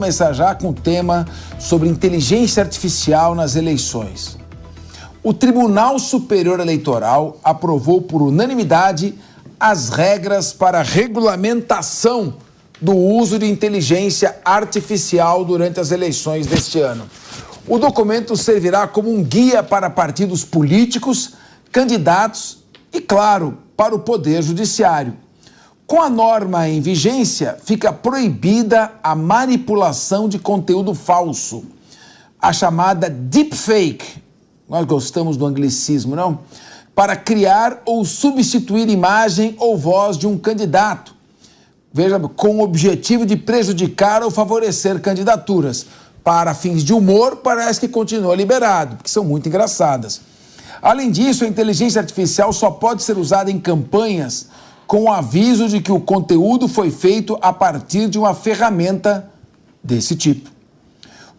Começar já com o tema sobre inteligência artificial nas eleições. O Tribunal Superior Eleitoral aprovou por unanimidade as regras para a regulamentação do uso de inteligência artificial durante as eleições deste ano. O documento servirá como um guia para partidos políticos, candidatos e, claro, para o Poder Judiciário. Com a norma em vigência, fica proibida a manipulação de conteúdo falso, a chamada deepfake, nós gostamos do anglicismo, não? Para criar ou substituir imagem ou voz de um candidato, veja, com o objetivo de prejudicar ou favorecer candidaturas. Para fins de humor, parece que continua liberado, porque são muito engraçadas. Além disso, a inteligência artificial só pode ser usada em campanhas com o aviso de que o conteúdo foi feito a partir de uma ferramenta desse tipo.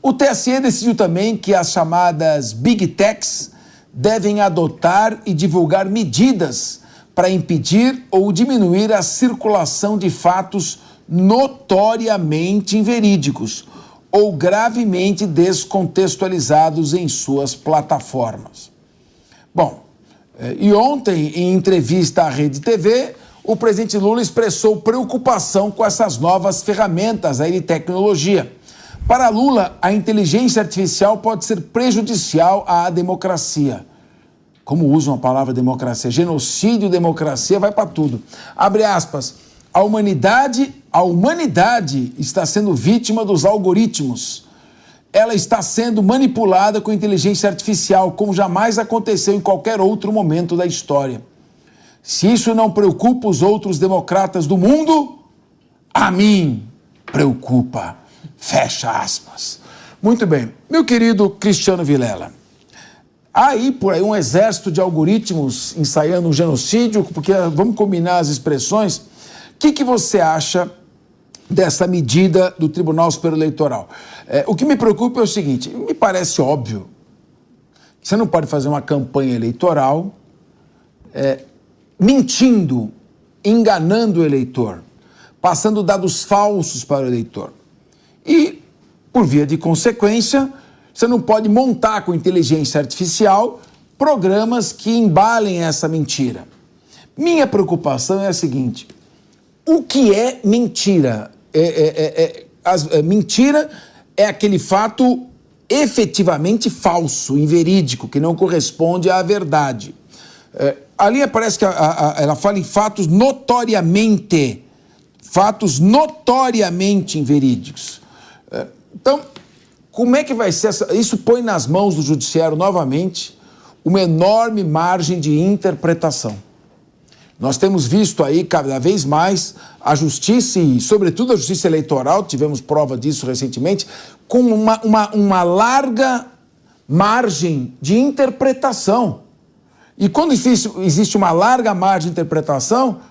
O TSE decidiu também que as chamadas Big Techs devem adotar e divulgar medidas para impedir ou diminuir a circulação de fatos notoriamente inverídicos ou gravemente descontextualizados em suas plataformas. Bom, e ontem, em entrevista à Rede TV, o presidente Lula expressou preocupação com essas novas ferramentas aí de tecnologia. Para Lula, a inteligência artificial pode ser prejudicial à democracia. Como usam a palavra democracia? Genocídio, democracia, vai para tudo. Abre aspas. A humanidade está sendo vítima dos algoritmos. Ela está sendo manipulada com inteligência artificial, como jamais aconteceu em qualquer outro momento da história. Se isso não preocupa os outros democratas do mundo, a mim preocupa. Fecha aspas. Muito bem. Meu querido Cristiano Vilela, há aí por aí um exército de algoritmos ensaiando um genocídio, porque vamos combinar as expressões. O que você acha dessa medida do Tribunal Superior Eleitoral? O que me preocupa é o seguinte, me parece óbvio, você não pode fazer uma campanha eleitoral mentindo, enganando o eleitor, passando dados falsos para o eleitor. E, por via de consequência, você não pode montar com inteligência artificial programas que embalem essa mentira. Minha preocupação é a seguinte, o que é mentira? Mentira é aquele fato efetivamente falso, inverídico, que não corresponde à verdade. Ali parece que ela fala em fatos notoriamente inverídicos. Então, como é que vai ser isso põe nas mãos do judiciário novamente uma enorme margem de interpretação. Nós temos visto aí cada vez mais a justiça e, sobretudo, a justiça eleitoral, tivemos prova disso recentemente, com uma larga margem de interpretação. E quando existe uma larga margem de interpretação,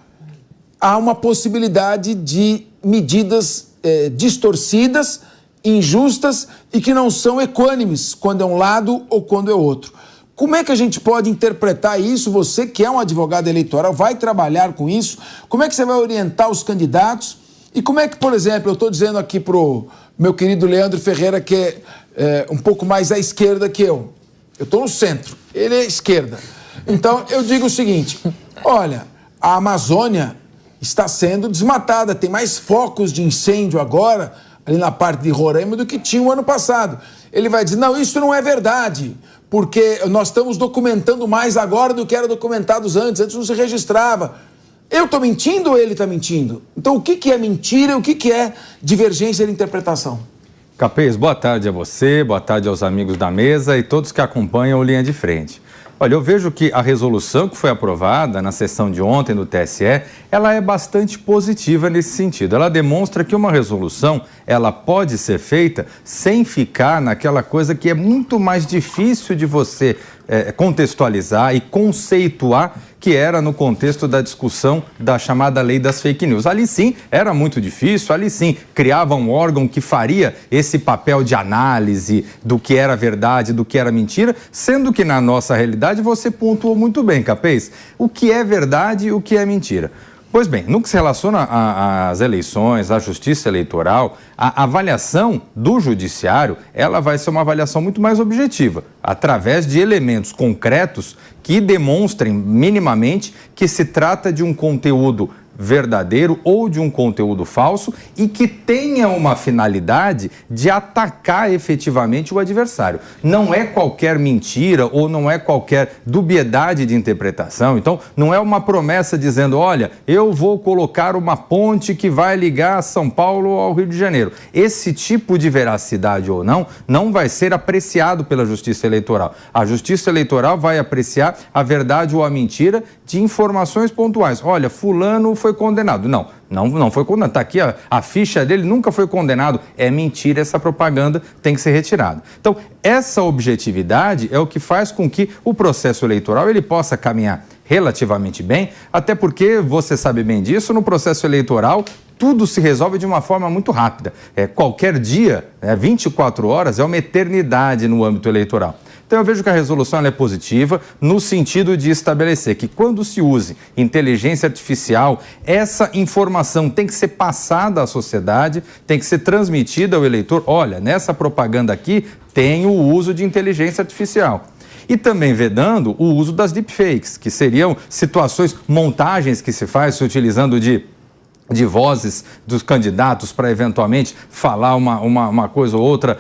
há uma possibilidade de medidas distorcidas, injustas e que não são equânimes quando é um lado ou quando é outro. Como é que a gente pode interpretar isso? Você que é um advogado eleitoral, vai trabalhar com isso? Como é que você vai orientar os candidatos? E como é que, por exemplo, eu estou dizendo aqui pro meu querido Leandro Ferreira, que é um pouco mais à esquerda que eu. Eu estou no centro, ele é à esquerda. Então, eu digo o seguinte, olha, a Amazônia está sendo desmatada, tem mais focos de incêndio agora, ali na parte de Roraima, do que tinha o ano passado. Ele vai dizer, não, isso não é verdade, porque nós estamos documentando mais agora do que era documentado antes não se registrava. Eu estou mentindo ou ele está mentindo? Então, o que é mentira e o que é divergência de interpretação? Capês, boa tarde a você, boa tarde aos amigos da mesa e todos que acompanham o Linha de Frente. Olha, eu vejo que a resolução que foi aprovada na sessão de ontem do TSE, ela é bastante positiva nesse sentido. Ela demonstra que uma resolução, ela pode ser feita sem ficar naquela coisa que é muito mais difícil de você contextualizar e conceituar, que era no contexto da discussão da chamada lei das fake news. Ali sim, era muito difícil, ali sim, criava um órgão que faria esse papel de análise do que era verdade, do que era mentira, sendo que na nossa realidade você pontuou muito bem, Capês, o que é verdade e o que é mentira. Pois bem, no que se relaciona às eleições, à justiça eleitoral, a avaliação do judiciário, ela vai ser uma avaliação muito mais objetiva, através de elementos concretos que demonstrem minimamente que se trata de um conteúdo verdadeiro ou de um conteúdo falso e que tenha uma finalidade de atacar efetivamente o adversário. Não é qualquer mentira ou não é qualquer dubiedade de interpretação. Então, não é uma promessa dizendo, olha, eu vou colocar uma ponte que vai ligar São Paulo ao Rio de Janeiro. Esse tipo de veracidade ou não vai ser apreciado pela Justiça Eleitoral. A Justiça Eleitoral vai apreciar a verdade ou a mentira de informações pontuais. Olha, fulano foi condenado. Não foi condenado. Está aqui a ficha dele, nunca foi condenado. É mentira, essa propaganda tem que ser retirada. Então, essa objetividade é o que faz com que o processo eleitoral ele possa caminhar relativamente bem, até porque, você sabe bem disso, no processo eleitoral tudo se resolve de uma forma muito rápida. Qualquer dia, 24 horas, é uma eternidade no âmbito eleitoral. Então eu vejo que a resolução ela é positiva no sentido de estabelecer que quando se use inteligência artificial, essa informação tem que ser passada à sociedade, tem que ser transmitida ao eleitor. Olha, nessa propaganda aqui tem o uso de inteligência artificial. E também vedando o uso das deepfakes, que seriam situações, montagens que se faz se utilizando de vozes dos candidatos para eventualmente falar uma coisa ou outra,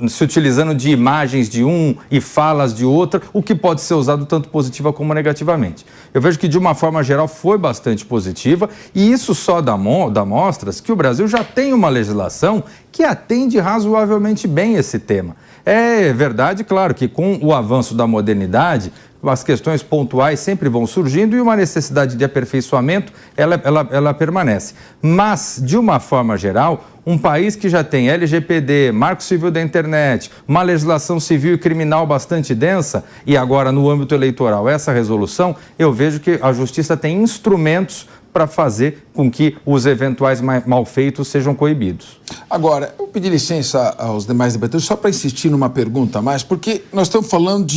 se utilizando de imagens de um e falas de outra, o que pode ser usado tanto positiva como negativamente. Eu vejo que de uma forma geral foi bastante positiva e isso só dá mostras que o Brasil já tem uma legislação que atende razoavelmente bem esse tema. É verdade, claro, que com o avanço da modernidade, as questões pontuais sempre vão surgindo e uma necessidade de aperfeiçoamento, ela permanece. Mas, de uma forma geral, um país que já tem LGPD, Marco Civil da Internet, uma legislação civil e criminal bastante densa, e agora no âmbito eleitoral essa resolução, eu vejo que a Justiça tem instrumentos para fazer com que os eventuais malfeitos sejam coibidos. Agora, eu pedi licença aos demais debatedores só para insistir numa pergunta a mais, porque nós estamos falando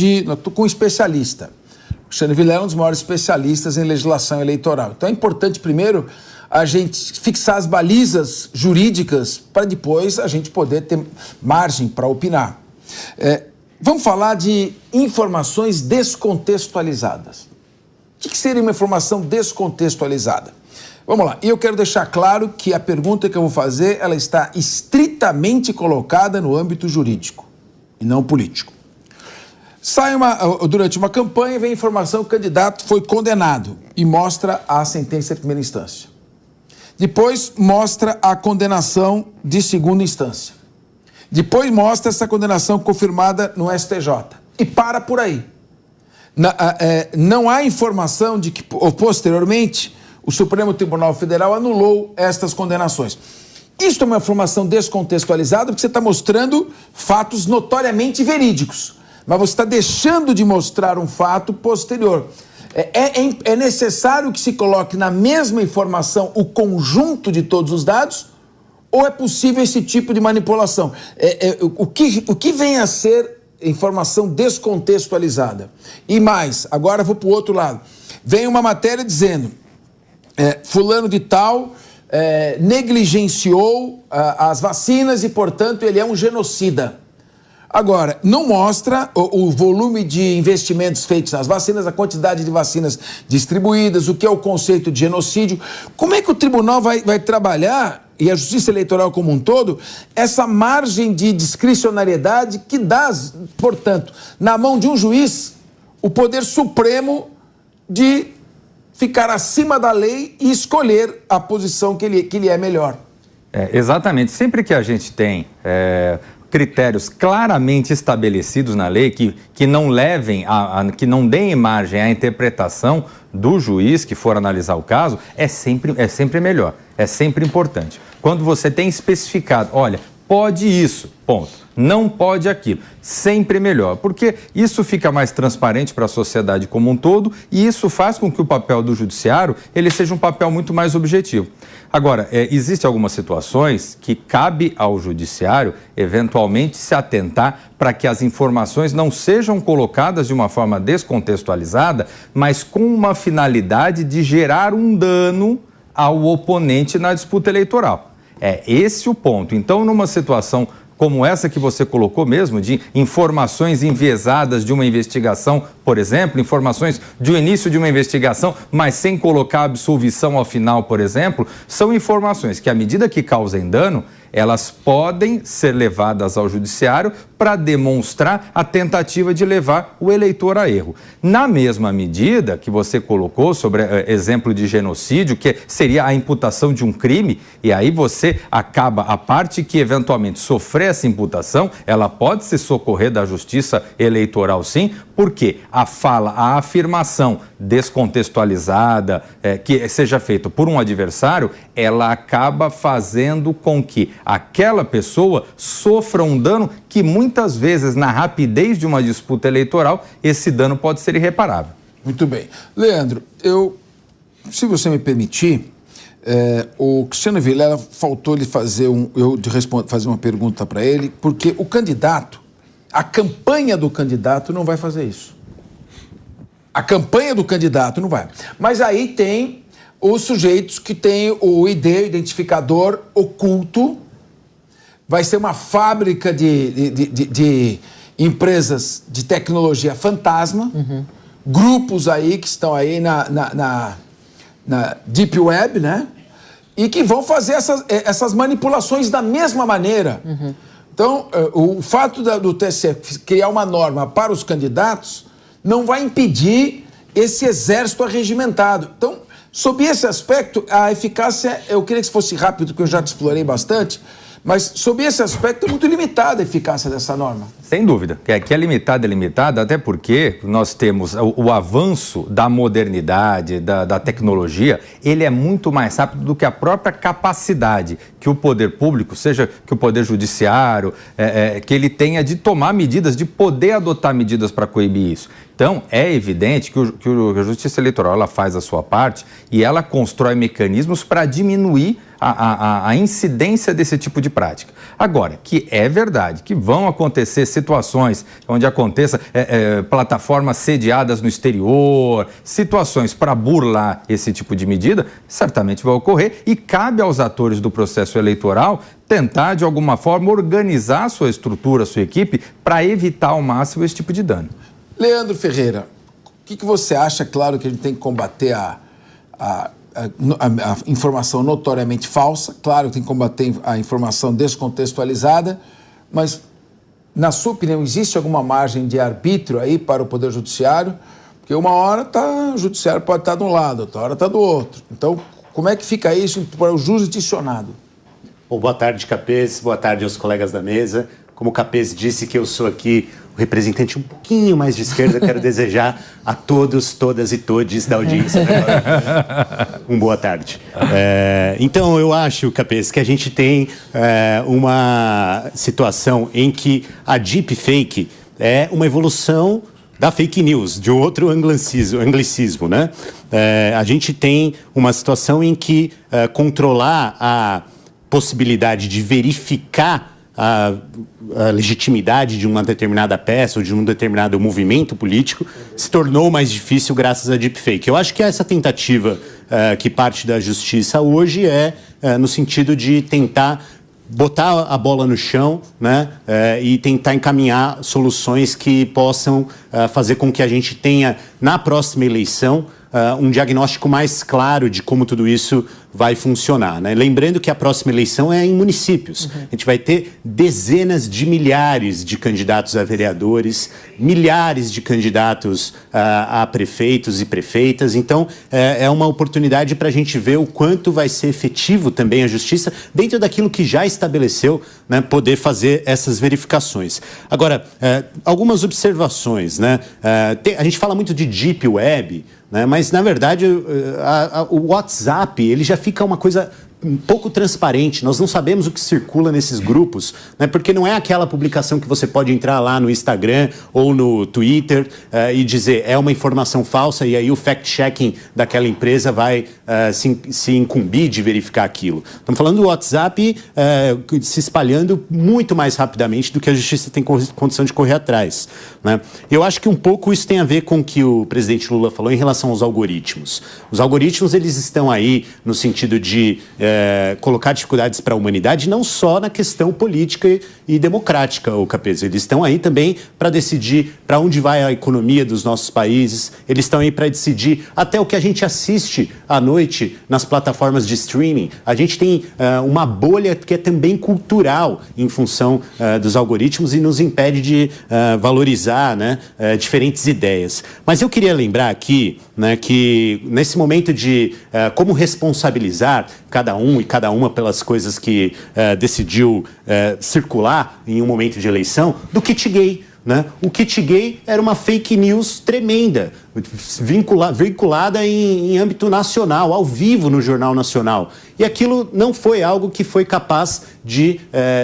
com um especialista. O Alexandre Vilela é um dos maiores especialistas em legislação eleitoral. Então é importante, primeiro, a gente fixar as balizas jurídicas para depois a gente poder ter margem para opinar. Vamos falar de informações descontextualizadas. O que seria uma informação descontextualizada? Vamos lá, e eu quero deixar claro que a pergunta que eu vou fazer, ela está estritamente colocada no âmbito jurídico e não político. Durante uma campanha, vem a informação que o candidato foi condenado e mostra a sentença de primeira instância. Depois mostra a condenação de segunda instância. Depois mostra essa condenação confirmada no STJ. E para por aí. Não há informação de que, posteriormente, o Supremo Tribunal Federal anulou estas condenações. Isto é uma informação descontextualizada porque você está mostrando fatos notoriamente verídicos, mas você está deixando de mostrar um fato posterior. É necessário que se coloque na mesma informação o conjunto de todos os dados ou é possível esse tipo de manipulação? O que vem a ser informação descontextualizada? E mais, agora vou para o outro lado. Vem uma matéria dizendo, fulano de tal negligenciou as vacinas e, portanto, ele é um genocida. Agora, não mostra o volume de investimentos feitos nas vacinas, a quantidade de vacinas distribuídas, o que é o conceito de genocídio. Como é que o tribunal vai trabalhar, e a Justiça Eleitoral como um todo, essa margem de discricionariedade que dá, portanto, na mão de um juiz, o poder supremo de ficar acima da lei e escolher a posição que lhe é melhor? Exatamente. Sempre que a gente tem critérios claramente estabelecidos na lei que não levem, que não deem margem à interpretação do juiz que for analisar o caso, é sempre melhor, é sempre importante. Quando você tem especificado, olha, pode isso, ponto. Não pode aquilo. Sempre melhor, porque isso fica mais transparente para a sociedade como um todo e isso faz com que o papel do judiciário ele seja um papel muito mais objetivo. Agora, existem algumas situações que cabe ao judiciário eventualmente se atentar para que as informações não sejam colocadas de uma forma descontextualizada, mas com uma finalidade de gerar um dano ao oponente na disputa eleitoral. É esse o ponto. Então, numa situação como essa que você colocou mesmo, de informações enviesadas de uma investigação, por exemplo, informações do início de uma investigação, mas sem colocar absolvição ao final, por exemplo, são informações que, à medida que causem dano, elas podem ser levadas ao judiciário para demonstrar a tentativa de levar o eleitor a erro. Na mesma medida que você colocou sobre exemplo de genocídio, que seria a imputação de um crime, e aí você acaba, a parte que eventualmente sofrer essa imputação, ela pode se socorrer da justiça eleitoral sim, porque a fala, a afirmação descontextualizada, que seja feita por um adversário, ela acaba fazendo com que aquela pessoa sofra um dano que muitas vezes, na rapidez de uma disputa eleitoral, esse dano pode ser irreparável. Muito bem. Leandro, se você me permitir, o Cristiano Vilela faltou lhe fazer fazer uma pergunta para ele, porque o candidato, a campanha do candidato não vai fazer isso. A campanha do candidato não vai. Mas aí tem os sujeitos que têm o ID, identificador oculto. Vai ser uma fábrica de empresas de tecnologia fantasma, grupos aí que estão aí na Deep Web, né? E que vão fazer essas manipulações da mesma maneira. Então, o fato do TSE criar uma norma para os candidatos não vai impedir esse exército arregimentado. Então, sob esse aspecto, a eficácia, eu queria que fosse rápido, porque eu já te explorei bastante, mas, sob esse aspecto, é muito limitada a eficácia dessa norma. Sem dúvida. Que é limitada, até porque nós temos o avanço da modernidade, da tecnologia, ele é muito mais rápido do que a própria capacidade que o poder público, seja que o poder judiciário, que ele tenha de tomar medidas, de poder adotar medidas para coibir isso. Então, é evidente que a Justiça Eleitoral ela faz a sua parte e ela constrói mecanismos para diminuir a incidência desse tipo de prática. Agora, que é verdade que vão acontecer situações onde aconteça plataformas sediadas no exterior, situações para burlar esse tipo de medida, certamente vai ocorrer e cabe aos atores do processo eleitoral tentar, de alguma forma, organizar a sua estrutura, a sua equipe, para evitar ao máximo esse tipo de dano. Leandro Ferreira, o que você acha? Claro que a gente tem que combater a informação notoriamente falsa, claro que tem que combater a informação descontextualizada, mas, na sua opinião, existe alguma margem de arbítrio aí para o Poder Judiciário? Porque uma hora o Judiciário pode estar de um lado, outra hora está do outro. Então, como é que fica isso para o jurisdicionado? Bom, boa tarde, Capês, boa tarde aos colegas da mesa. Como o Capês disse que eu sou aqui o representante um pouquinho mais de esquerda, quero desejar a todos, todas e todes da audiência uma boa tarde. Então, eu acho, Capês, que a gente tem uma situação em que a deepfake é uma evolução da fake news, de outro anglicismo, né? A gente tem uma situação em que controlar a possibilidade de verificar a legitimidade de uma determinada peça ou de um determinado movimento político se tornou mais difícil graças à deepfake. Eu acho que essa tentativa que parte da justiça hoje no sentido de tentar botar a bola no chão, né, e tentar encaminhar soluções que possam fazer com que a gente tenha, na próxima eleição, um diagnóstico mais claro de como tudo isso vai funcionar, né? Lembrando que a próxima eleição é em municípios. A gente vai ter dezenas de milhares de candidatos a vereadores, milhares de candidatos a prefeitos e prefeitas. Então, é uma oportunidade para a gente ver o quanto vai ser efetivo também a justiça, dentro daquilo que já estabeleceu, né, poder fazer essas verificações. Agora, algumas observações, né? A gente fala muito de Deep Web, né? Mas, na verdade, o WhatsApp ele já fica uma coisa um pouco transparente, nós não sabemos o que circula nesses grupos, né? Porque não é aquela publicação que você pode entrar lá no Instagram ou no Twitter e dizer é uma informação falsa e aí o fact-checking daquela empresa vai se incumbir de verificar aquilo. Estamos falando do WhatsApp se espalhando muito mais rapidamente do que a justiça tem condição de correr atrás, né? Eu acho que um pouco isso tem a ver com o que o presidente Lula falou em relação aos algoritmos. Os algoritmos eles estão aí no sentido de colocar dificuldades para a humanidade, não só na questão política e democrática, o Capês. Eles estão aí também para decidir para onde vai a economia dos nossos países, eles estão aí para decidir até o que a gente assiste à noite nas plataformas de streaming. A gente tem uma bolha que é também cultural em função dos algoritmos e nos impede de valorizar, né, diferentes ideias. Mas eu queria lembrar aqui, né, que nesse momento de como responsabilizar cada um e cada uma pelas coisas que decidiu circular em um momento de eleição, do kit gay, né? O kit gay era uma fake news tremenda, vinculada em âmbito nacional, ao vivo no Jornal Nacional. E aquilo não foi algo que foi capaz de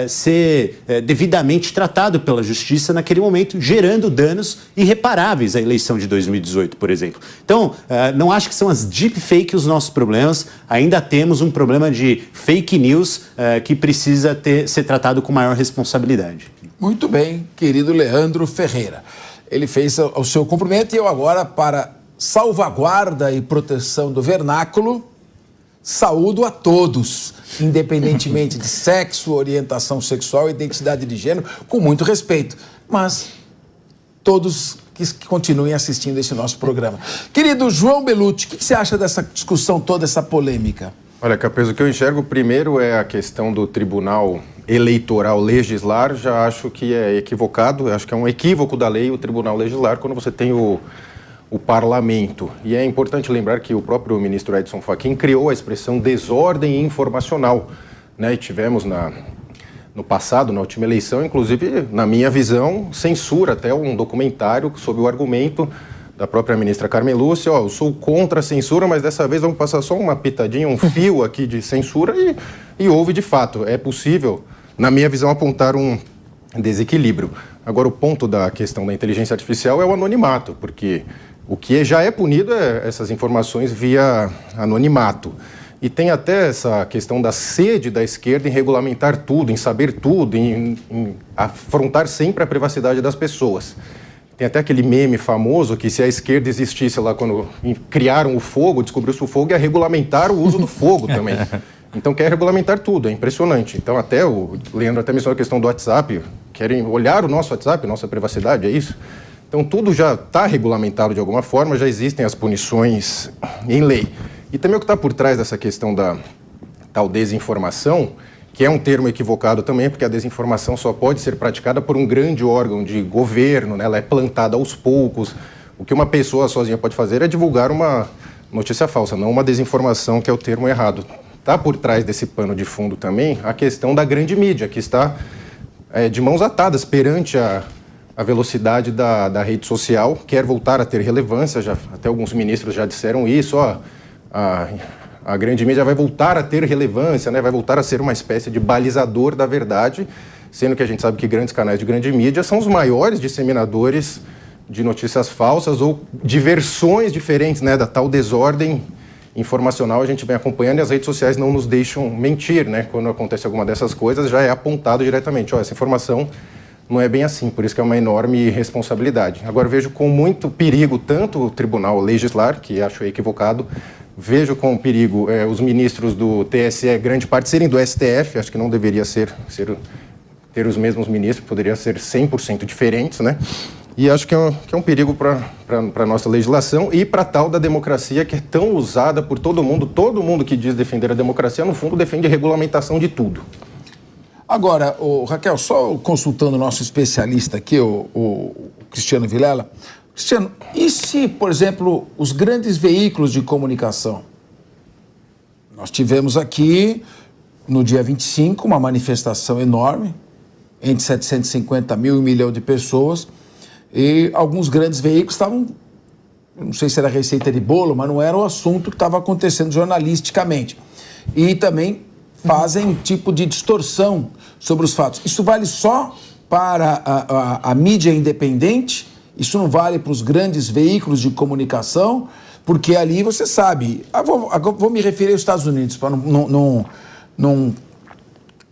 ser devidamente tratado pela Justiça naquele momento, gerando danos irreparáveis à eleição de 2018, por exemplo. Então, não acho que são as deepfakes os nossos problemas, ainda temos um problema de fake news que precisa ser tratado com maior responsabilidade. Muito bem, querido Leandro Ferreira. Ele fez o seu cumprimento e eu agora, para salvaguarda e proteção do vernáculo, saúdo a todos, independentemente de sexo, orientação sexual, identidade de gênero, com muito respeito. Mas todos que continuem assistindo esse nosso programa. Querido João Belucci, o que você acha dessa discussão toda, essa polêmica? Olha, Capês, o que eu enxergo primeiro é a questão do Tribunal Eleitoral legislar. Já acho que é equivocado, acho que é um equívoco da lei o Tribunal legislar quando você tem o parlamento. E é importante lembrar que o próprio ministro Edson Fachin criou a expressão desordem informacional, né? E tivemos no passado, na última eleição, inclusive, na minha visão, censura até um documentário sob o argumento da própria ministra Carmen Lúcia, eu sou contra a censura, mas dessa vez vamos passar só uma pitadinha, um fio aqui de censura e houve de fato. É possível, na minha visão, apontar um desequilíbrio. Agora, o ponto da questão da inteligência artificial é o anonimato, porque o que já é punido é essas informações via anonimato. E tem até essa questão da sede da esquerda em regulamentar tudo, em saber tudo, em afrontar sempre a privacidade das pessoas. Tem até aquele meme famoso que se a esquerda existisse lá quando criaram o fogo, descobriu-se o fogo, ia regulamentar o uso do fogo também. Então quer regulamentar tudo, é impressionante. Então até o Leandro até mencionou a questão do WhatsApp, querem olhar o nosso WhatsApp, nossa privacidade, é isso? Então tudo já está regulamentado de alguma forma, já existem as punições em lei. E também o que está por trás dessa questão da tal desinformação, que é um termo equivocado também, porque a desinformação só pode ser praticada por um grande órgão de governo, né? Ela é plantada aos poucos. O que uma pessoa sozinha pode fazer é divulgar uma notícia falsa, não uma desinformação, que é o termo errado. Está por trás desse pano de fundo também a questão da grande mídia, que está de mãos atadas perante a velocidade da rede social, quer voltar a ter relevância, até alguns ministros já disseram isso, a grande mídia vai voltar a ter relevância, né? Vai voltar a ser uma espécie de balizador da verdade, sendo que a gente sabe que grandes canais de grande mídia são os maiores disseminadores de notícias falsas ou de versões diferentes, né, da tal desordem informacional. A gente vem acompanhando e as redes sociais não nos deixam mentir, né? Quando acontece alguma dessas coisas, já é apontado diretamente, essa informação não é bem assim, por isso que é uma enorme responsabilidade. Agora, vejo com muito perigo tanto o Tribunal legislar, que acho equivocado, vejo com perigo os ministros do TSE, grande parte serem do STF, acho que não deveria ter os mesmos ministros, poderia ser 100% diferentes, né? E acho que é um perigo para a nossa legislação e para a tal da democracia que é tão usada por todo mundo que diz defender a democracia, no fundo defende a regulamentação de tudo. Agora, Raquel, só consultando o nosso especialista aqui, o Cristiano Vilela. Cristiano, e se, por exemplo, os grandes veículos de comunicação? Nós tivemos aqui, no dia 25, uma manifestação enorme, entre 750 mil e 1 milhão de pessoas, e alguns grandes veículos estavam não sei se era receita de bolo, mas não era o assunto que estava acontecendo jornalisticamente. E também fazem tipo de distorção sobre os fatos. Isso vale só para a mídia independente, isso não vale para os grandes veículos de comunicação, porque ali você sabe... Vou me referir aos Estados Unidos, para não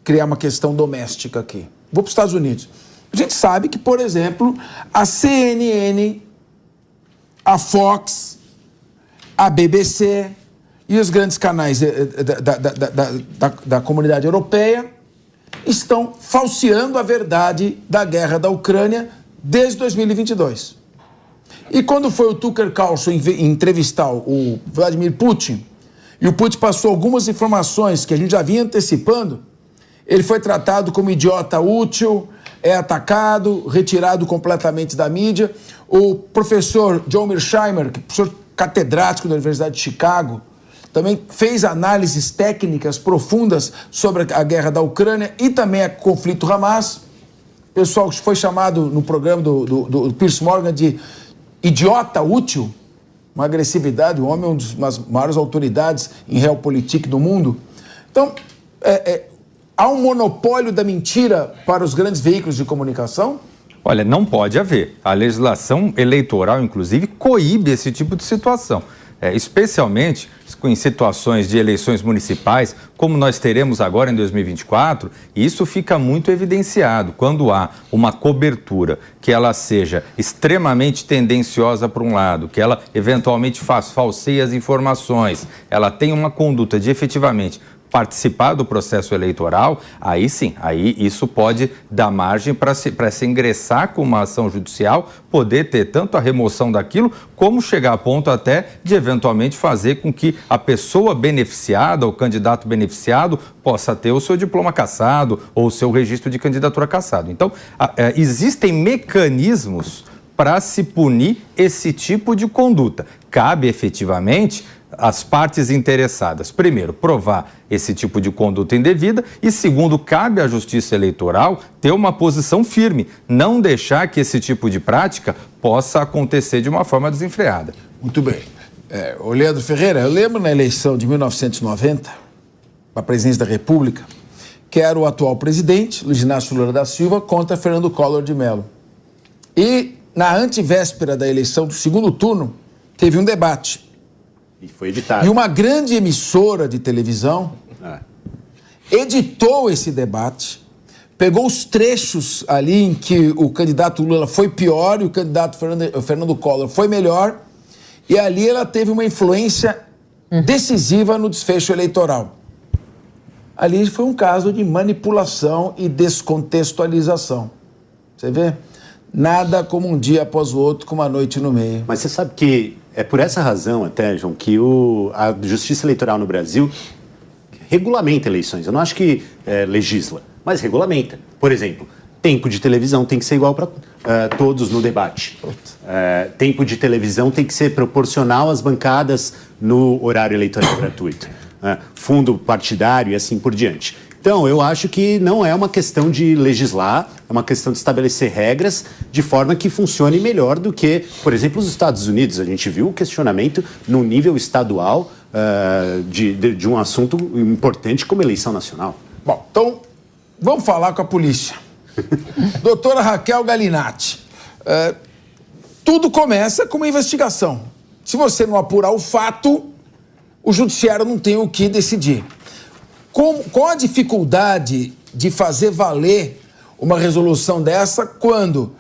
criar uma questão doméstica aqui. Vou para os Estados Unidos. A gente sabe que, por exemplo, a CNN, a Fox, a BBC e os grandes canais da comunidade europeia estão falseando a verdade da guerra da Ucrânia desde 2022. E quando foi o Tucker Carlson entrevistar o Vladimir Putin, e o Putin passou algumas informações que a gente já vinha antecipando, ele foi tratado como idiota útil, é atacado, retirado completamente da mídia. O professor John Mearsheimer, que é professor catedrático da Universidade de Chicago, também fez análises técnicas profundas sobre a guerra da Ucrânia e também o conflito Hamas. O pessoal foi chamado no programa do Piers Morgan de idiota útil, uma agressividade. O homem é uma das maiores autoridades em realpolitik do mundo. Então, há um monopólio da mentira para os grandes veículos de comunicação? Olha, não pode haver. A legislação eleitoral, inclusive, coíbe esse tipo de situação. Especialmente em situações de eleições municipais, como nós teremos agora em 2024, isso fica muito evidenciado. Quando há uma cobertura que ela seja extremamente tendenciosa para um lado, que ela eventualmente falseie as informações, ela tem uma conduta de efetivamente participar do processo eleitoral, aí sim, aí isso pode dar margem para se ingressar com uma ação judicial, poder ter tanto a remoção daquilo, como chegar a ponto até de eventualmente fazer com que a pessoa beneficiada, o candidato beneficiado, possa ter o seu diploma cassado ou o seu registro de candidatura cassado. Então, existem mecanismos para se punir esse tipo de conduta. Cabe efetivamente as partes interessadas, primeiro, provar esse tipo de conduta indevida e, segundo, cabe à Justiça Eleitoral ter uma posição firme, não deixar que esse tipo de prática possa acontecer de uma forma desenfreada. Muito bem. O Leandro Ferreira, eu lembro na eleição de 1990, para a presidência da República, que era o atual presidente, Luiz Inácio Lula da Silva, contra Fernando Collor de Mello. E, na antevéspera da eleição do segundo turno, teve um debate. E foi editado. E uma grande emissora de televisão editou esse debate, pegou os trechos ali em que o candidato Lula foi pior e o candidato Fernando Collor foi melhor, e ali ela teve uma influência decisiva no desfecho eleitoral. Ali foi um caso de manipulação e descontextualização. Você vê? Nada como um dia após o outro, com uma noite no meio. Mas você sabe que é por essa razão até, João, que a Justiça Eleitoral no Brasil regulamenta eleições. Eu não acho que legisla, mas regulamenta. Por exemplo, tempo de televisão tem que ser igual para todos no debate. Tempo de televisão tem que ser proporcional às bancadas no horário eleitoral gratuito. Fundo partidário e assim por diante. Então, eu acho que não é uma questão de legislar, é uma questão de estabelecer regras de forma que funcione melhor do que, por exemplo, os Estados Unidos. A gente viu o questionamento no nível estadual de um assunto importante como eleição nacional. Bom, então, vamos falar com a polícia. Doutora Raquel Galinatti, tudo começa com uma investigação. Se você não apurar o fato, o judiciário não tem o que decidir. Qual a dificuldade de fazer valer uma resolução dessa quando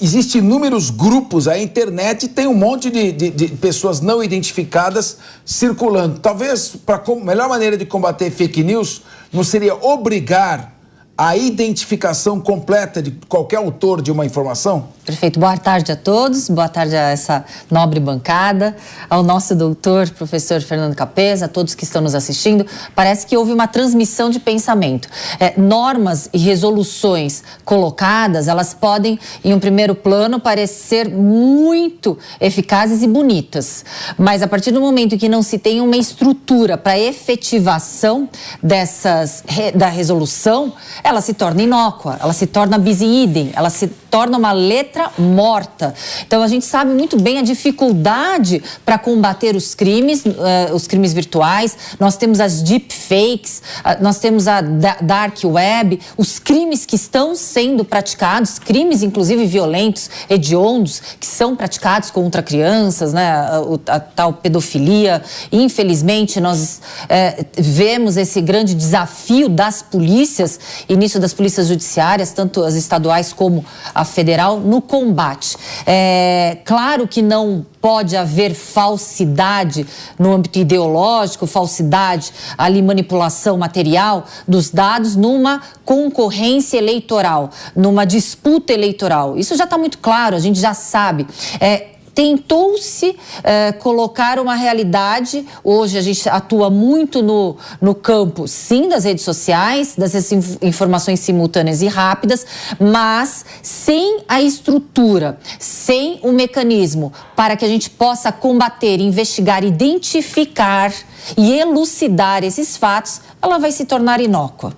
existem inúmeros grupos, a internet tem um monte de pessoas não identificadas circulando? Talvez a melhor maneira de combater fake news não seria obrigar a identificação completa de qualquer autor de uma informação? Perfeito. Boa tarde a todos, boa tarde a essa nobre bancada, ao nosso doutor, professor Fernando Capeza, a todos que estão nos assistindo. Parece que houve uma transmissão de pensamento. Normas e resoluções colocadas, elas podem, em um primeiro plano, parecer muito eficazes e bonitas. Mas a partir do momento que não se tem uma estrutura para efetivação da resolução, ela se torna inócua, ela se torna bis in idem, ela se torna uma letra morta. Então a gente sabe muito bem a dificuldade para combater os crimes virtuais. Nós temos as deepfakes, nós temos a dark web, os crimes que estão sendo praticados, crimes inclusive violentos, hediondos, que são praticados contra crianças, né? A tal pedofilia. Infelizmente nós vemos esse grande desafio das polícias, início das polícias judiciárias, tanto as estaduais como a federal, no combate. Claro que não pode haver falsidade no âmbito ideológico, falsidade, ali manipulação material dos dados numa concorrência eleitoral, numa disputa eleitoral. Isso já está muito claro, a gente já sabe. Tentou-se colocar uma realidade, hoje a gente atua muito no campo, sim, das redes sociais, dessas informações simultâneas e rápidas, mas sem a estrutura, sem o mecanismo para que a gente possa combater, investigar, identificar e elucidar esses fatos, ela vai se tornar inócua.